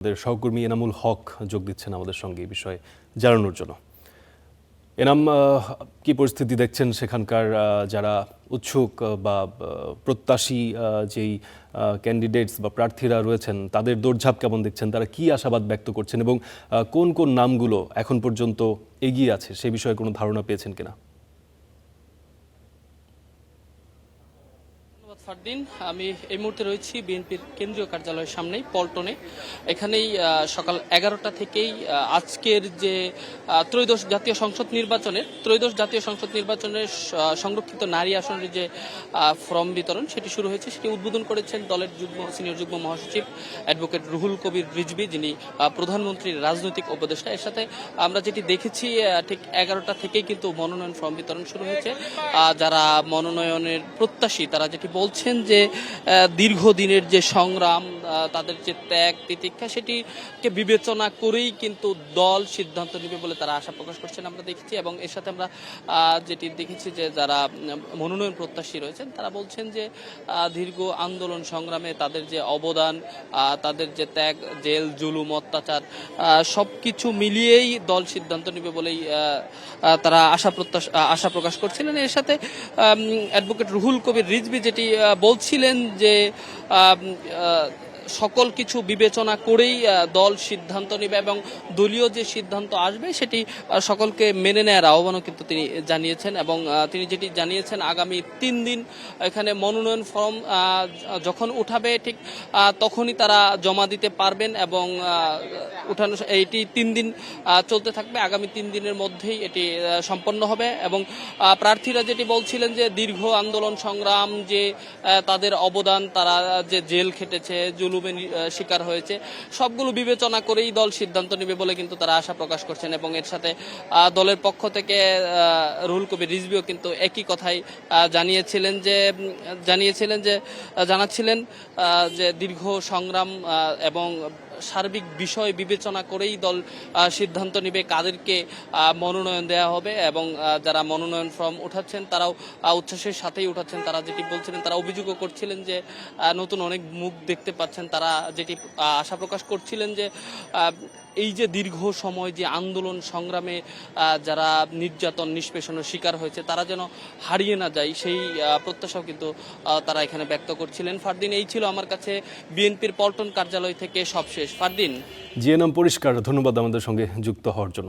আমাদের সহকর্মী এনামুল হক যোগ দিচ্ছেন আমাদের সঙ্গে এই বিষয়ে জানানোর জন্য। এনাম, কি পরিস্থিতি দেখছেন সেখানকার যারা উৎসুক বা প্রত্যাশী যেই ক্যান্ডিডেটস বা প্রার্থীরা রয়েছেন তাদের দৌড়ঝাঁপ কেমন দেখছেন, তারা কি আশাবাদ ব্যক্ত করছেন এবং কোন কোন নামগুলো এখন পর্যন্ত এগিয়ে আছে সেই বিষয়ে কোনো ধারণা পেয়েছেন কিনা? ফারদিন, আমি এই মুহূর্তে রয়েছি বিএনপির কেন্দ্রীয় কার্যালয়ের সামনেই পল্টনে। এখানেই সকাল 11টা থেকেই আজকের যে ত্রয়োদশ জাতীয় সংসদ নির্বাচনের সংরক্ষিত নারী আসনের যে ফর্ম বিতরণ সেটি শুরু হয়েছে। সেটি উদ্বোধন করেছেন দলের সিনিয়র যুগ্ম মহাসচিব অ্যাডভোকেট রুহুল কবির রিজভী, যিনি প্রধানমন্ত্রীর রাজনৈতিক উপদেষ্টা। এর সাথে আমরা যেটি দেখেছি ঠিক 11টা থেকেই কিন্তু মনোনয়ন ফর্ম বিতরণ শুরু হয়েছে। যারা মনোনয়নের প্রত্যাশী তারা যেটি বলছেন যে দীর্ঘদিনের যে সংগ্রাম, তাদের যে ত্যাগ তিতিক্ষা, সেটিকে বিবেচনা করেই কিন্তু দল সিদ্ধান্ত নেবে বলে তারা আশা প্রকাশ করছেন আমরা দেখেছি। এবং এর সাথে আমরা যেটি দেখেছি যে যারা মনোনয়ন প্রত্যাশী রয়েছেন তারা বলছেন যে দীর্ঘ আন্দোলন সংগ্রামে তাদের যে অবদান, তাদের যে ত্যাগ, জেল জুলুম অত্যাচার সবকিছু মিলিয়েই দল সিদ্ধান্ত নেবে বলেই তারা আশা প্রকাশ করছিলেন। এর সাথে অ্যাডভোকেট রুহুল কবির রিজভী যেটি বলছিলেন যে সকল কিছু বিবেচনা করেই দল সিদ্ধান্ত নেবে এবং দলীয় যে সিদ্ধান্ত আসবে সেটি সকলকে মেনে নেওয়ার আহ্বানও কিন্তু তিনি জানিয়েছেন। এবং তিনি যেটি জানিয়েছেন, আগামী 3 দিন এখানে মনোনয়ন ফর্ম যখন উঠাবে ঠিক তখনই তারা জমা দিতে পারবেন এবং উঠানো এটি 3 দিন চলতে থাকবে। আগামী 3 দিনের মধ্যেই এটি সম্পন্ন হবে। এবং প্রার্থীরা যেটি বলছিলেন যে দীর্ঘ আন্দোলন সংগ্রাম, যে তাদের অবদান, তারা যে জেল খেটেছে, জুলুমের শিকার হয়েছে, সবগুলো বিবেচনা করেই দল সিদ্ধান্ত নেবে বলে কিন্তু তারা আশা প্রকাশ করছেন। এবং এর সাথে দলের পক্ষ থেকে রুহুল কবির রিজভীও কিন্তু একই কথাই জানাচ্ছিলেন যে দীর্ঘ সংগ্রাম এবং সার্বিক বিষয় বিবেচনা করেই দল সিদ্ধান্ত নেবে কাদেরকে মনোনয়ন দেওয়া হবে। এবং যারা মনোনয়ন ফর্ম উঠাচ্ছেন তারাও উচ্ছ্বাসের সাথেই উঠাচ্ছেন। তারা যেটি বলছিলেন, তারা অভিযোগও করছিলেন যে নতুন অনেক মুখ দেখতে পাচ্ছেন। তারা যেটি আশা প্রকাশ করছিলেন যে এই যে দীর্ঘ সময় যে আন্দোলন সংগ্রামে যারা নির্যাতন নিষ্পেষণের শিকার হয়েছে তারা যেন হারিয়ে না যায়, সেই প্রত্যাশাও কিন্তু তারা এখানে ব্যক্ত করছিলেন। ফারদিন, এই ছিল আমার কাছে বিএনপির পল্টন কার্যালয় থেকে সবশেষ। ফারদিন, জি এনাম, পরিষ্কার। ধন্যবাদ আমাদের সঙ্গে যুক্ত হওয়ার জন্য।